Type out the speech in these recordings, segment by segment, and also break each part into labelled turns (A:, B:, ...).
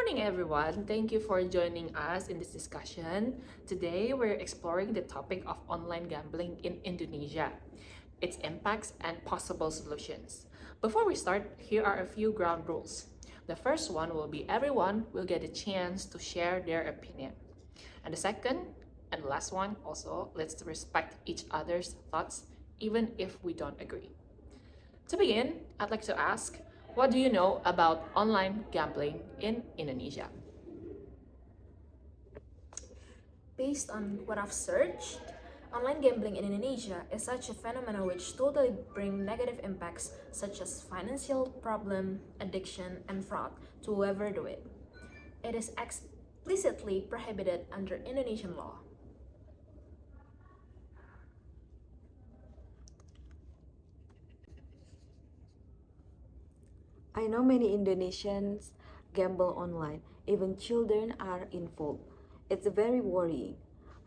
A: morning, everyone. Thank you for joining us in this discussion. Today, we're exploring the topic of online gambling in Indonesia, its impacts, and possible solutions. Before we start, here are a few ground rules. The first one will be everyone will get a chance to share their opinion. And the second and last one also, let's respect each other's thoughts, even if we don't agree. To begin, I'd like to ask, what do you know about online gambling in Indonesia?
B: Based on what I've searched, online gambling in Indonesia is such a phenomenon which totally bring negative impacts such as financial problem, addiction, and fraud to whoever do it. It is explicitly prohibited under Indonesian law.
C: I know many Indonesians gamble online, even children are involved. It's very worrying.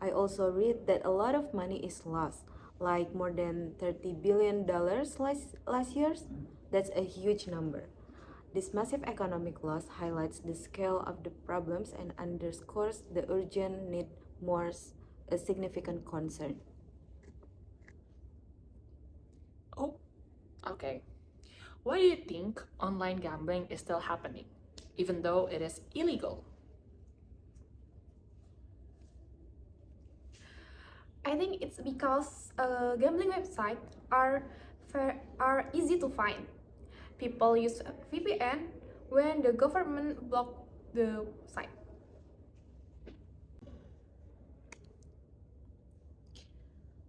C: I also read that a lot of money is lost, like more than $30 billion last year. That's a huge number. This massive economic loss highlights the scale of the problems and underscores the urgent need more a significant concern.
A: Oh, okay. Why do you think online gambling is still happening, even though it is illegal?
B: I think it's because gambling websites are easy to find. People use a VPN when the government block the site.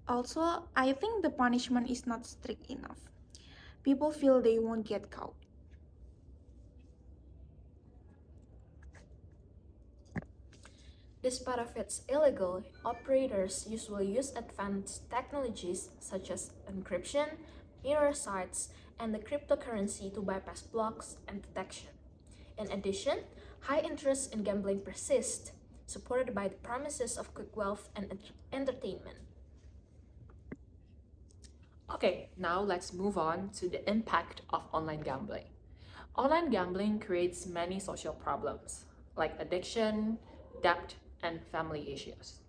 D: Also, I think the punishment is not strict enough. People feel they won't get caught.
B: Despite of its illegal, operators usually use advanced technologies such as encryption, mirror sites, and the cryptocurrency to bypass blocks and detection. In addition, high interest in gambling persists, supported by the promises of quick wealth and entertainment.
A: Okay, now let's move on to the impact of online gambling. Online gambling creates many social problems like addiction, debt, and family issues.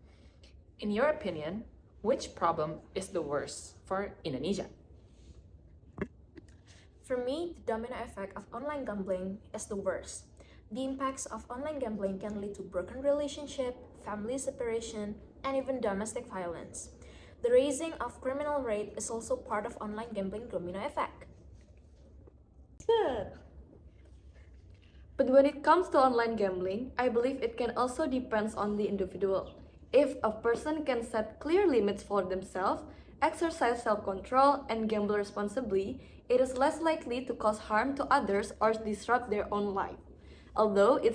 A: In your opinion, which problem is the worst for Indonesia?
B: For me, the domino effect of online gambling is the worst. The impacts of online gambling can lead to broken relationship, family separation, and even domestic violence. The raising of criminal rate is also part of online gambling domino effect.
C: But when it comes to online gambling, I believe it can also depend on the individual. If a person can set clear limits for themselves, exercise self-control, and gamble responsibly, it is less likely to cause harm to others or disrupt their own life. Although it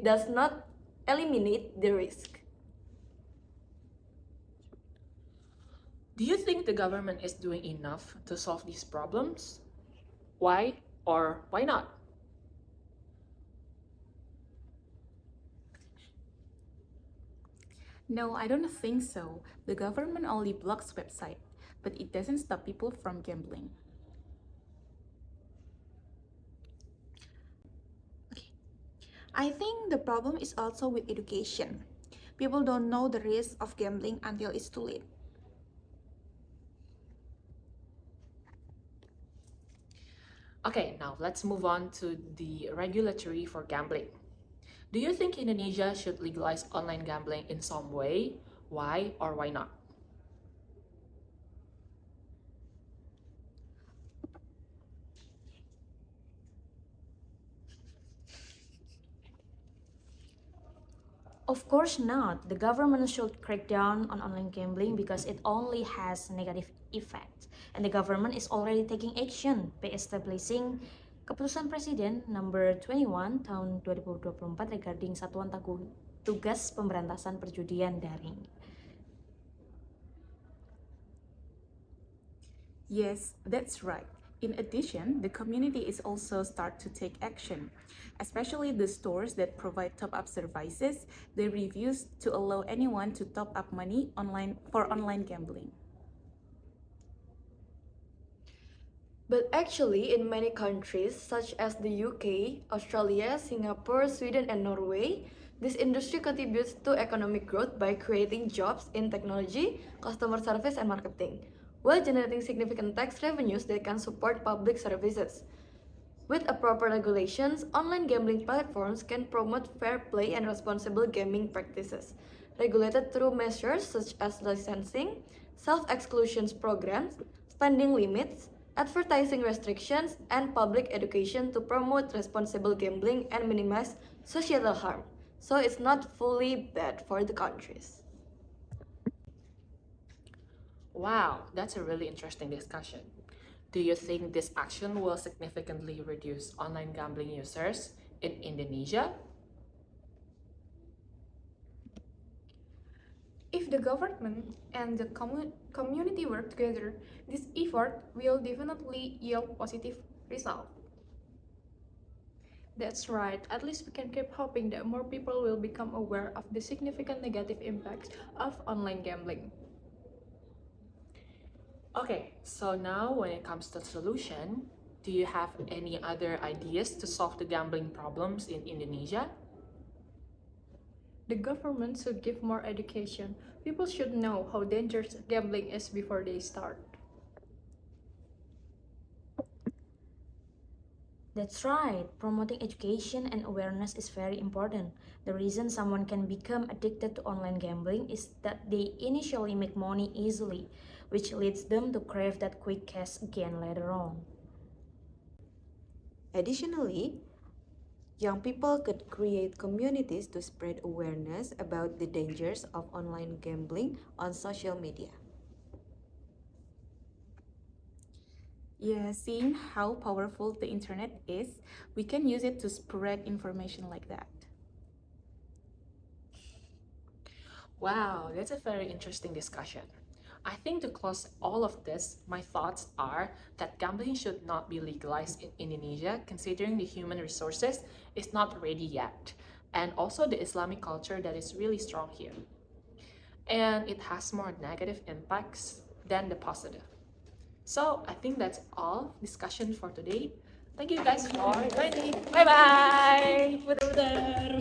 C: does not eliminate the risk.
A: Do you think the government is doing enough to solve these problems? Why or why not?
D: No, I don't think so. The government only blocks website, but it doesn't stop people from gambling. Okay. I think the problem is also with education. People don't know the risk of gambling until it's too late.
A: Okay, now let's move on to the regulatory for gambling. Do you think Indonesia should legalize online gambling in some way? Why or why not?
E: Of course not. The government should crack down on online gambling because it only has negative effects. And the government is already taking action by establishing Keputusan Presiden nomor 21 tahun 2024 regarding Satuan Tugas Pemberantasan Perjudian Daring.
D: Yes, that's right. In addition, the community is also start to take action, especially the stores that provide top-up services. They refuse to allow anyone to top up money online for online gambling.
B: But actually, in many countries such as the UK, Australia, Singapore, Sweden, and Norway, this industry contributes to economic growth by creating jobs in technology, customer service, and marketing, while generating significant tax revenues that can support public services. With a proper regulations, online gambling platforms can promote fair play and responsible gaming practices, regulated through measures such as licensing, self-exclusion programs, spending limits, advertising restrictions, and public education to promote responsible gambling and minimize societal harm. So it's not fully bad for the countries.
A: Wow, that's a really interesting discussion. Do you think this action will significantly reduce online gambling users in Indonesia?
F: If the government and the community work together, this effort will definitely yield positive results.
B: That's right. At least we can keep hoping that more people will become aware of the significant negative impacts of online gambling.
A: Okay, so now when it comes to solution, do you have any other ideas to solve the gambling problems in Indonesia?
B: The government should give more education. People should know how dangerous gambling is before they start.
E: That's right. Promoting education and awareness is very important. The reason someone can become addicted to online gambling is that they initially make money easily, which leads them to crave that quick cash again later on.
C: Additionally, young people could create communities to spread awareness about the dangers of online gambling on social media.
D: Yeah, seeing how powerful the internet is, we can use it to spread information like that.
A: Wow, that's a very interesting discussion. I think to close all of this, my thoughts are that gambling should not be legalized in Indonesia, considering the human resources is not ready yet, and also the Islamic culture that is really strong here. And it has more negative impacts than the positive. So I think that's all discussion for today. Thank you guys for joining. Bye bye. Putar-putar.